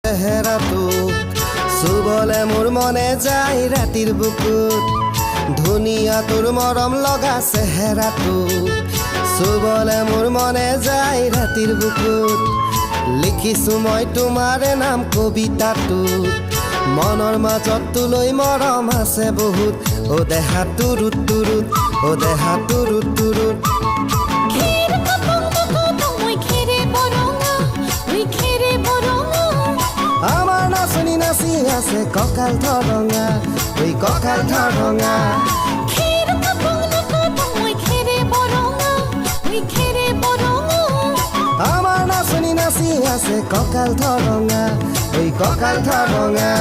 চেহেৰাটো চুবলে মোৰ মনে যায় ৰাতিৰ বুকুত ধুনীয়া তোৰ মৰম লগা চেহেৰাটো চুবলে মোৰ মনে যায় ৰাতিৰ বুকুত লিখিছো মই তোমাৰে নাম কবিতাটোত মনৰ মাজত তোলৈ মৰম আছে বহুত ও দেহা তুৰুত তুৰুত ও দেহা তুৰুত তুৰুত আমার নাচনি নাচি আছে কঁকাল ধরঙা ওই কঁকাল ধরঙা আমার নাচনি নাচি আছে কঁকাল ধরঙা ওই কঁকাল ধরঙা